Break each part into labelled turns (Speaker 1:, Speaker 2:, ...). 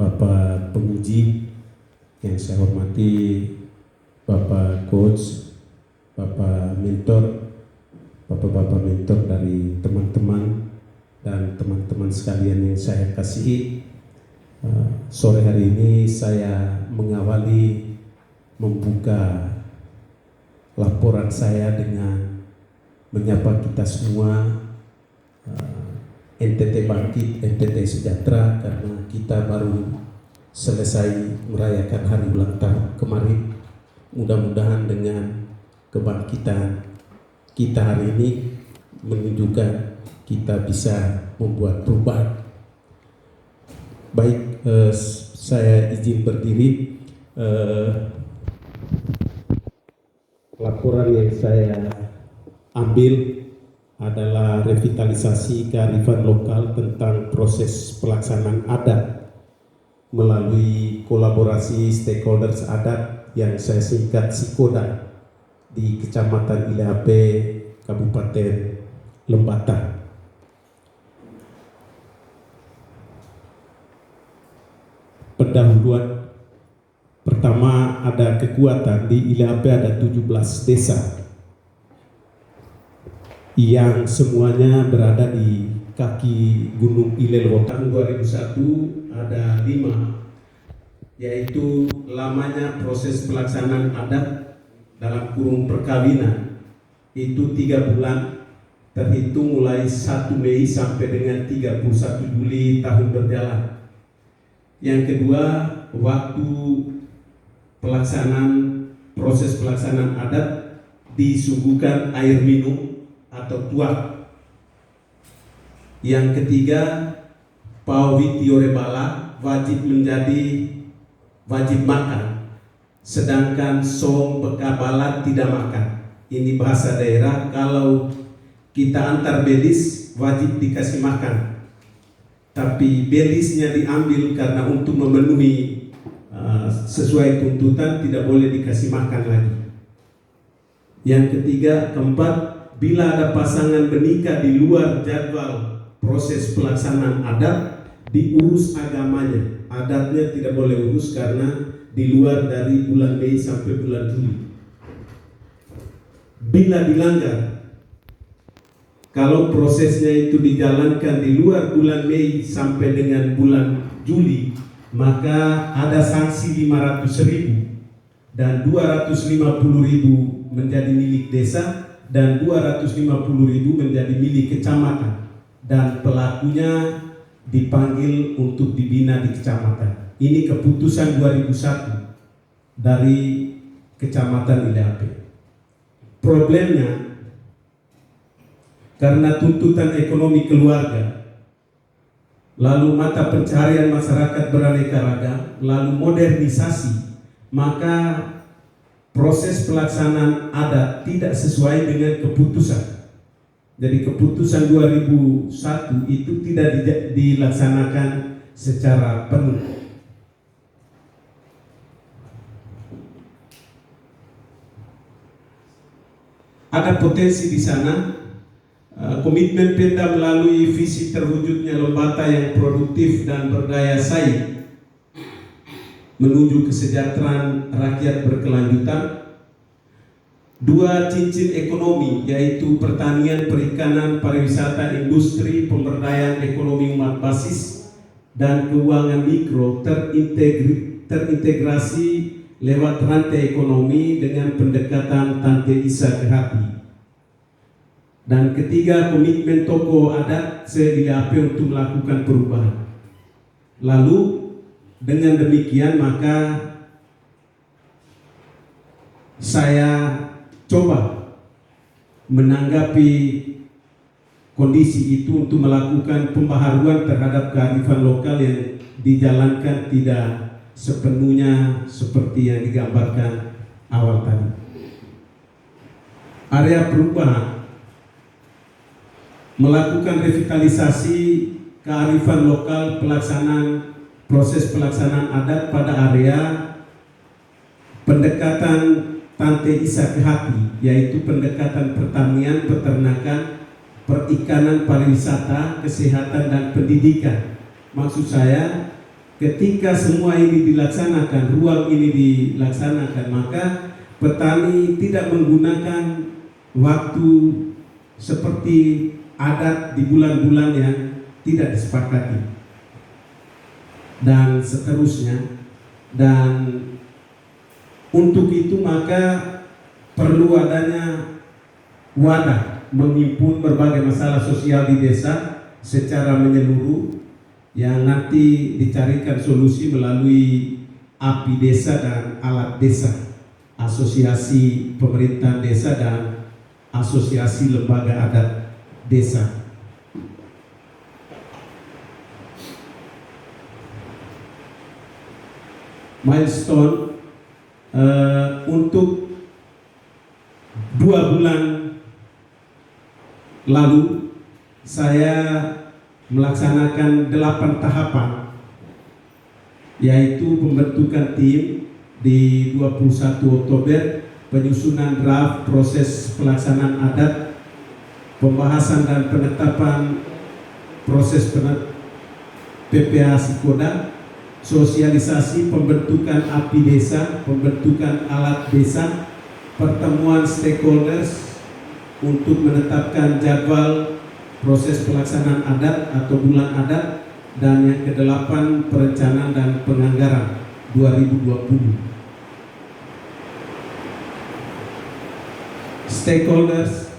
Speaker 1: Bapak penguji yang saya hormati, Bapak coach, Bapak mentor, Bapak-bapak mentor dari teman-teman dan teman-teman sekalian yang saya kasihi. Sore hari ini saya mengawali membuka laporan saya dengan menyapa kita semua, NTT Bangkit, NTT Sejahtera, karena kita baru selesai merayakan hari ulang tahun kemarin. Mudah-mudahan dengan kebangkitan kita hari ini menunjukkan kita bisa membuat perubahan. Baik, saya izin berdiri. Laporan yang saya ambil adalah revitalisasi kearifan lokal tentang proses pelaksanaan adat melalui kolaborasi stakeholders adat yang saya singkat SIKODA di Kecamatan Ileape, Kabupaten Lembata. Pendahuluan pertama, ada kekuatan di Ileape, ada 17 desa yang semuanya berada di kaki Gunung Ilelwo. Tahun 2001 ada 5, yaitu lamanya proses pelaksanaan adat dalam kurung perkawinan itu 3 bulan, terhitung mulai 1 Mei sampai dengan 31 Juli tahun berjalan. Yang kedua, waktu proses pelaksanaan adat disuguhkan air minum atau tuak. Yang ketiga, Pawi Tiorebala wajib makan, sedangkan Song Bekabala tidak makan. Ini bahasa daerah, kalau kita antar belis wajib dikasih makan, tapi belisnya diambil karena untuk memenuhi sesuai tuntutan tidak boleh dikasih makan lagi. Yang ketiga, keempat, bila ada pasangan menikah di luar jadwal proses pelaksanaan adat, diurus agamanya. Adatnya tidak boleh urus karena di luar dari bulan Mei sampai bulan Juli. Bila dilanggar, kalau prosesnya itu dijalankan di luar bulan Mei sampai dengan bulan Juli, maka ada sanksi 500.000 dan 250.000 menjadi milik desa dan 250.000 menjadi milik kecamatan, dan pelakunya dipanggil untuk dibina di kecamatan. Ini keputusan 2001 dari Kecamatan Ileape. Problemnya, karena tuntutan ekonomi keluarga, lalu mata pencaharian masyarakat beraneka ragam, lalu modernisasi, maka proses pelaksanaan adat tidak sesuai dengan keputusan. Jadi keputusan 2001 itu tidak dilaksanakan secara penuh. Ada potensi di sana. Komitmen Pemda melalui visi terwujudnya Lembata yang produktif dan berdaya saing menuju kesejahteraan rakyat berkelanjutan. 2 cincin ekonomi, yaitu pertanian, perikanan, pariwisata, industri, pemberdayaan ekonomi umat basis, dan keuangan mikro terintegrasi lewat rantai ekonomi dengan pendekatan Tante Isa ke hati. Dan ketiga, komitmen tokoh adat se-Ileape untuk melakukan perubahan. Lalu dengan demikian maka saya coba menanggapi kondisi itu untuk melakukan pembaharuan terhadap kearifan lokal yang dijalankan tidak sepenuhnya seperti yang digambarkan awal tadi. Area perubahan, melakukan revitalisasi kearifan lokal, proses pelaksanaan adat pada area pendekatan Tante Isa ke hati, yaitu pendekatan pertanian, peternakan, perikanan, pariwisata, kesehatan, dan pendidikan. Maksud saya, ketika semua ini dilaksanakan, ruang ini dilaksanakan, maka petani tidak menggunakan waktu seperti adat di bulan-bulan yang tidak disepakati dan seterusnya. Dan untuk itu maka perlu adanya wadah menghimpun berbagai masalah sosial di desa secara menyeluruh yang nanti dicarikan solusi melalui API desa dan alat desa, asosiasi pemerintahan desa dan asosiasi lembaga adat desa. Milestone untuk 2 bulan lalu saya melaksanakan 8 tahapan, yaitu pembentukan tim di 21 Oktober, penyusunan draft proses pelaksanaan adat, pembahasan dan penetapan proses PPA Sikoda, sosialisasi pembentukan API desa, pembentukan alat desa, pertemuan stakeholders untuk menetapkan jadwal proses pelaksanaan adat atau bulan adat, dan yang ke-8 perencanaan dan penganggaran 2020. Stakeholders,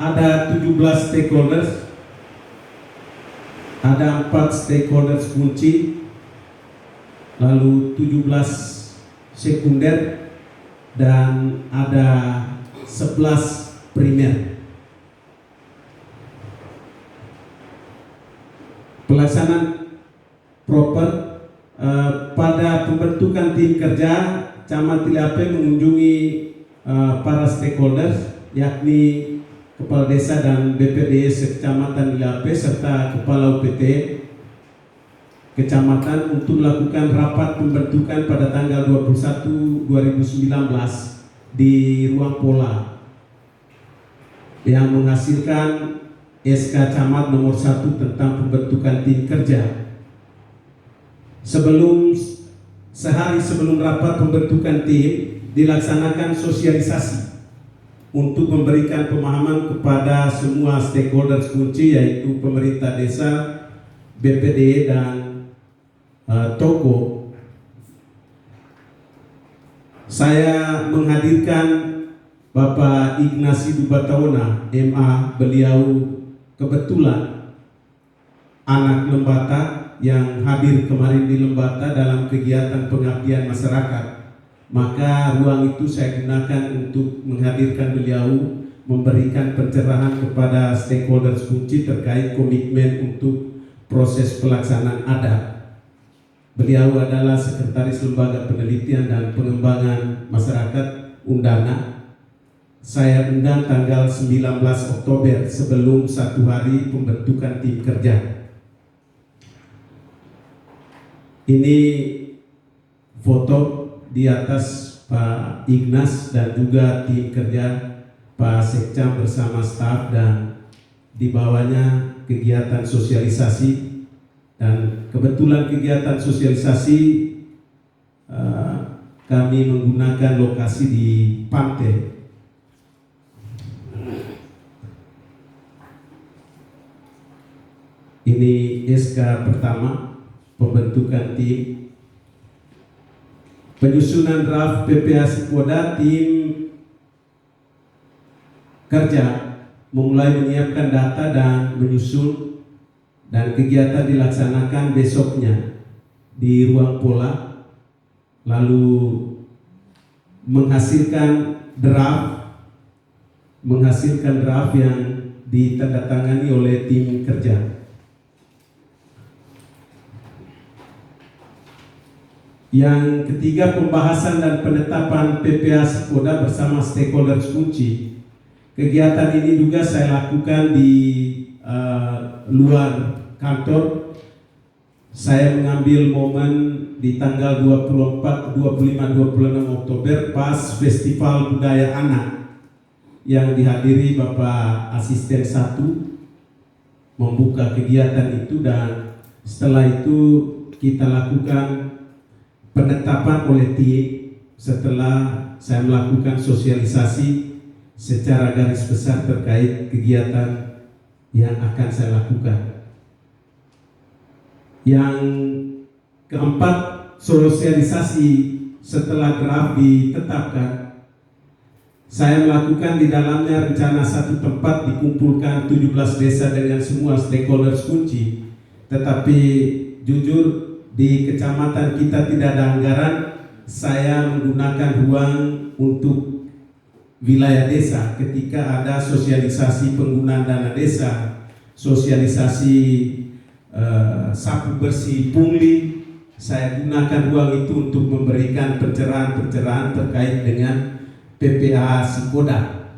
Speaker 1: ada 17 stakeholders, ada 4 stakeholders kunci, lalu 17 sekunder, dan ada 11 primer. Pelaksanaan proper pada pembentukan tim kerja, Camat Tilape mengunjungi para stakeholders, yakni Kepala Desa dan BPD Sekecamatan Tilape serta Kepala UPT Kecamatan untuk melakukan rapat pembentukan pada tanggal 21/2019 di Ruang Pola yang menghasilkan SK Camat nomor 1 tentang pembentukan tim kerja. Sehari sebelum rapat pembentukan tim dilaksanakan sosialisasi untuk memberikan pemahaman kepada semua stakeholders kunci, yaitu pemerintah desa, BPD dan toko. Saya menghadirkan Bapak Ignasi Dubatawona, MA, beliau kebetulan anak Lembata yang hadir kemarin di Lembata dalam kegiatan pengabdian masyarakat. Maka ruang itu saya gunakan untuk menghadirkan beliau, memberikan pencerahan kepada stakeholders kunci terkait komitmen untuk proses pelaksanaan adat. Beliau adalah Sekretaris Lembaga Penelitian dan Pengembangan Masyarakat Undana. Saya undang tanggal 19 Oktober sebelum 1 hari pembentukan tim kerja. Ini foto di atas Pak Ignas dan juga tim kerja Pak Sekcam bersama staf, dan di bawahnya kegiatan sosialisasi. Dan kebetulan kegiatan sosialisasi kami menggunakan lokasi di pantai. Ini SK pertama, pembentukan tim, penyusunan draft PPA Sikoda. Tim kerja memulai menyiapkan data dan menyusun, dan kegiatan dilaksanakan besoknya di Ruang Pola, lalu menghasilkan draft yang ditandatangani oleh tim kerja. Yang ketiga, pembahasan dan penetapan PPA Sikoda bersama stakeholders kunci. Kegiatan ini juga saya lakukan di luar kantor. Saya mengambil momen di tanggal 24, 25, 26 Oktober pas Festival Budaya Anak yang dihadiri Bapak Asisten 1 membuka kegiatan itu, dan setelah itu kita lakukan penetapan oleh tim setelah saya melakukan sosialisasi secara garis besar terkait kegiatan yang akan saya lakukan. Yang keempat, sosialisasi setelah draft ditetapkan, saya melakukan di dalamnya rencana satu tempat dikumpulkan 17 desa dengan semua stakeholders kunci. Tetapi jujur di kecamatan kita tidak ada anggaran, saya menggunakan ruang untuk wilayah desa ketika ada sosialisasi penggunaan dana desa, sosialisasi sapu bersih pungli, saya gunakan ruang itu untuk memberikan pencerahan-pencerahan terkait dengan PPA Sikoda.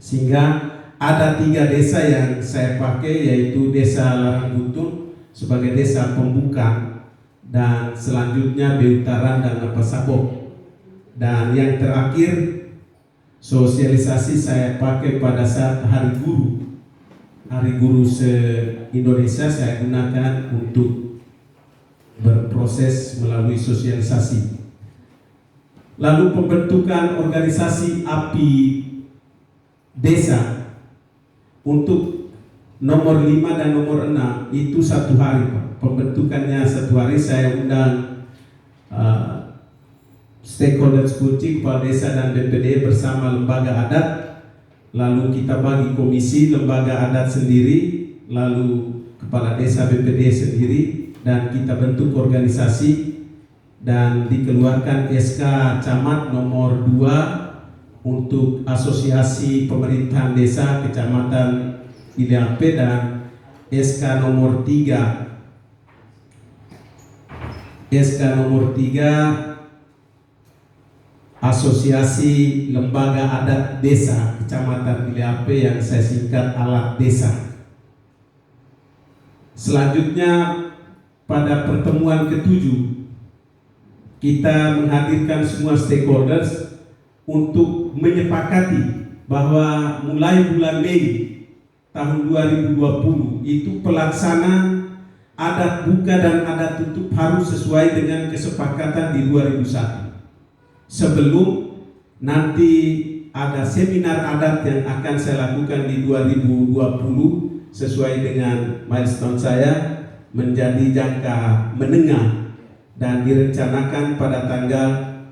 Speaker 1: Sehingga ada 3 desa yang saya pakai, yaitu Desa Larangbutun sebagai desa pembuka, dan selanjutnya Beutaran dan Napasabok. Dan yang terakhir, sosialisasi saya pakai pada saat Hari Guru se-Indonesia, saya gunakan untuk berproses melalui sosialisasi. Lalu pembentukan organisasi API desa untuk nomor 5 dan nomor 6 itu 1 hari, Pak. Pembentukannya 1 hari, saya undang stakeholders kunci, kepala desa dan BPD bersama lembaga adat. Lalu kita bagi komisi, lembaga adat sendiri, lalu kepala desa BPD sendiri, dan kita bentuk organisasi dan dikeluarkan SK Camat nomor 2 untuk Asosiasi Pemerintahan Desa Kecamatan Iliampe, dan SK nomor 3 Asosiasi Lembaga Adat Desa Kecamatan Iliampe yang saya singkat Alat Desa. Selanjutnya pada pertemuan ke-7 kita menghadirkan semua stakeholders untuk menyepakati bahwa mulai bulan Mei tahun 2020 itu pelaksanaan adat buka dan adat tutup harus sesuai dengan kesepakatan di 2001. Sebelum nanti ada seminar adat yang akan saya lakukan di 2020 sesuai dengan milestone saya menjadi jangka menengah dan direncanakan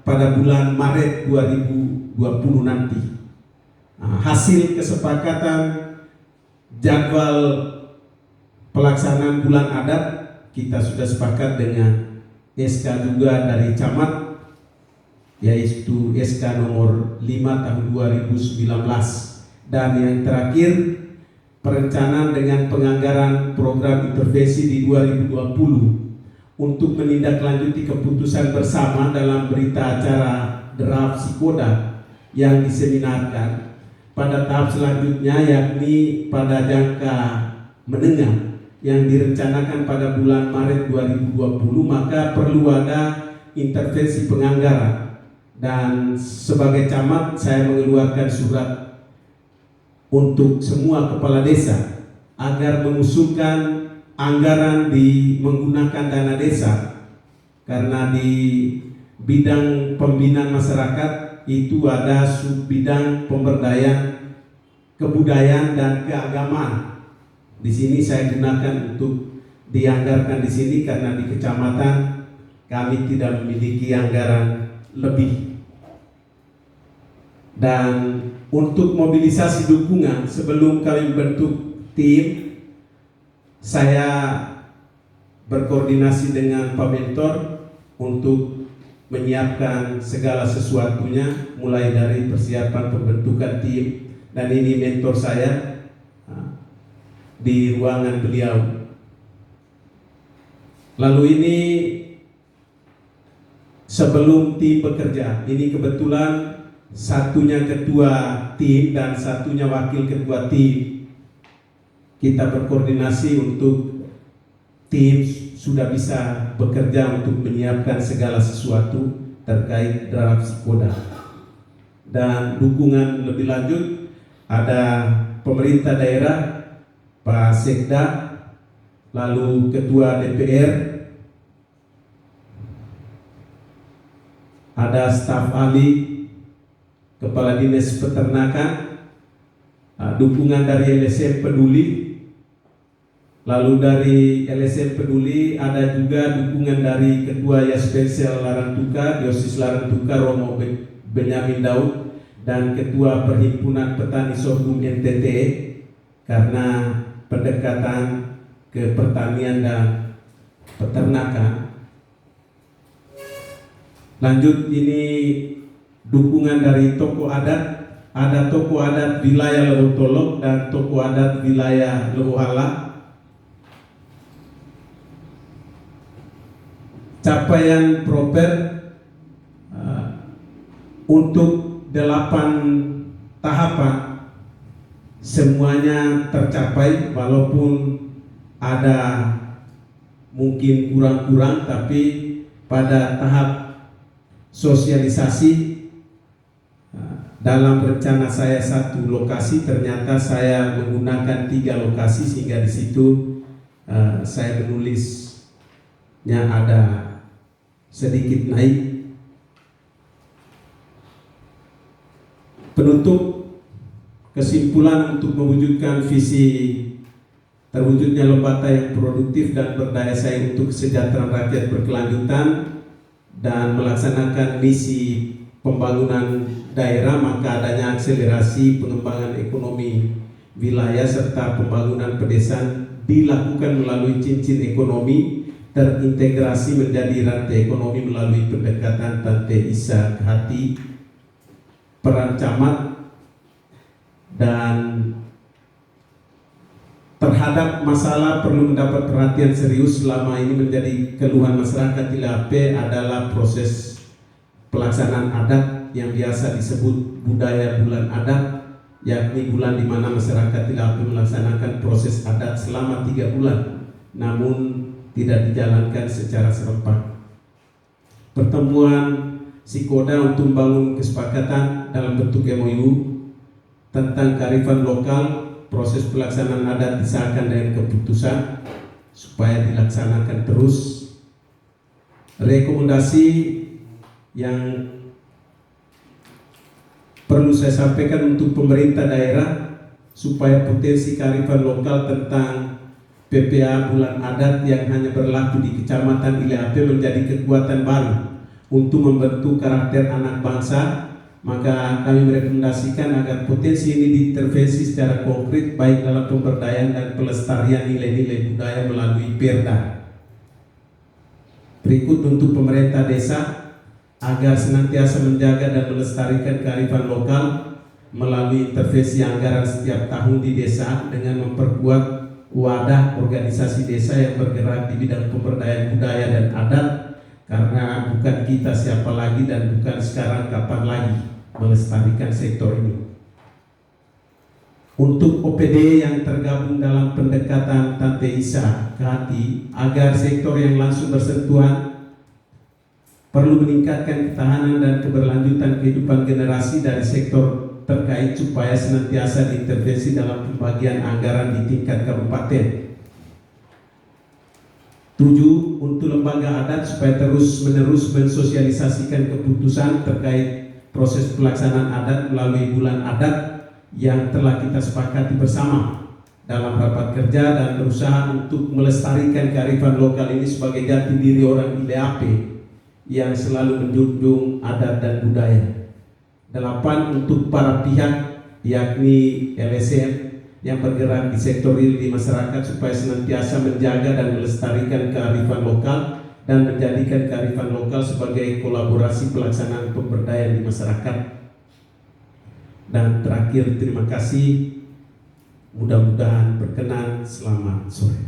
Speaker 1: pada bulan Maret 2020 nanti. Hasil kesepakatan jadwal pelaksanaan bulan adat kita sudah sepakat dengan SK juga dari Camat, yaitu SK nomor 5 tahun 2019. Dan yang terakhir, perencanaan dengan penganggaran program intervensi di 2020 untuk menindaklanjuti keputusan bersama dalam berita acara draft Sikoda yang diseminarkan pada tahap selanjutnya, yakni pada jangka menengah yang direncanakan pada bulan Maret 2020, maka perlu ada intervensi penganggaran. Dan sebagai camat saya mengeluarkan surat untuk semua kepala desa agar mengusulkan anggaran menggunakan dana desa, karena di bidang pembinaan masyarakat itu ada sub bidang pemberdayaan kebudayaan dan keagamaan. Di sini saya gunakan untuk dianggarkan di sini karena di kecamatan kami tidak memiliki anggaran lebih. Dan untuk mobilisasi dukungan sebelum kami membentuk tim, saya berkoordinasi dengan Pak Mentor untuk menyiapkan segala sesuatunya, mulai dari persiapan pembentukan tim, dan ini mentor saya di ruangan beliau. Lalu ini sebelum tim bekerja, ini kebetulan satunya ketua tim dan satunya wakil ketua tim. Kita berkoordinasi untuk tim sudah bisa bekerja untuk menyiapkan segala sesuatu terkait draft Sikoda. Dan dukungan lebih lanjut ada pemerintah daerah, Pak Sekda, lalu Ketua DPR, ada staf ahli, kepala dinas peternakan, dukungan dari LSM Peduli. Lalu dari LSM Peduli ada juga dukungan dari Ketua Yaspensel Larantuka, Diosis Larantuka Romo Benyamin Daud, dan Ketua Perhimpunan Petani Sorghum NTT, karena pendekatan ke pertanian dan peternakan. Lanjut, ini dukungan dari tokoh adat. Ada tokoh adat wilayah Lewotolok dan tokoh adat wilayah Lewohala. Capaian proper untuk 8 tahapan semuanya tercapai, walaupun ada mungkin kurang-kurang, tapi pada tahap sosialisasi dalam rencana saya 1 lokasi, ternyata saya menggunakan 3 lokasi, sehingga di situ saya menulisnya ada sedikit naik. Penutup, kesimpulan untuk mewujudkan visi terwujudnya lembaga yang produktif dan berdaya saing untuk kesejahteraan rakyat berkelanjutan dan melaksanakan misi pembangunan daerah, maka adanya akselerasi pengembangan ekonomi wilayah serta pembangunan pedesaan dilakukan melalui cincin ekonomi terintegrasi menjadi rantai ekonomi melalui pendekatan Tante Isa ke hati, peran camat, dan terhadap masalah perlu mendapat perhatian serius. Selama ini menjadi keluhan masyarakat Ilape adalah proses pelaksanaan adat yang biasa disebut budaya bulan adat, yakni bulan di mana masyarakat Ilape melaksanakan proses adat selama 3 bulan, namun tidak dijalankan secara serempak. Pertemuan Sikoda untuk membangun kesepakatan dalam bentuk MOU tentang kearifan lokal, proses pelaksanaan adat disahkan dengan keputusan supaya dilaksanakan terus. Rekomendasi yang perlu saya sampaikan untuk pemerintah daerah supaya potensi kearifan lokal tentang PPA bulan adat yang hanya berlaku di Kecamatan Ilape menjadi kekuatan baru untuk membentuk karakter anak bangsa, maka kami merekomendasikan agar potensi ini diintervensi secara konkret baik dalam pemberdayaan dan pelestarian nilai-nilai budaya melalui Perda. Berikut untuk pemerintah desa agar senantiasa menjaga dan melestarikan kearifan lokal melalui intervensi anggaran setiap tahun di desa dengan memperkuat wadah organisasi desa yang bergerak di bidang pemberdayaan budaya dan adat, karena bukan kita siapa lagi dan bukan sekarang kapan lagi melestarikan sektor ini. Untuk OPD yang tergabung dalam pendekatan Tante Isa ke hati, agar sektor yang langsung bersentuhan perlu meningkatkan ketahanan dan keberlanjutan kehidupan generasi dari sektor terkait supaya senantiasa diintervensi dalam pembagian anggaran di tingkat kabupaten. 7. Untuk lembaga adat supaya terus-menerus mensosialisasikan keputusan terkait proses pelaksanaan adat melalui bulan adat yang telah kita sepakati bersama dalam rapat kerja, dan berusaha untuk melestarikan kearifan lokal ini sebagai jati diri orang Ilape yang selalu menjunjung adat dan budaya. 8. Untuk para pihak yakni LSM yang bergerak di sektor real di masyarakat supaya senantiasa menjaga dan melestarikan kearifan lokal dan menjadikan kearifan lokal sebagai kolaborasi pelaksanaan pemberdayaan di masyarakat. Dan terakhir, terima kasih, mudah-mudahan berkenan. Selamat sore.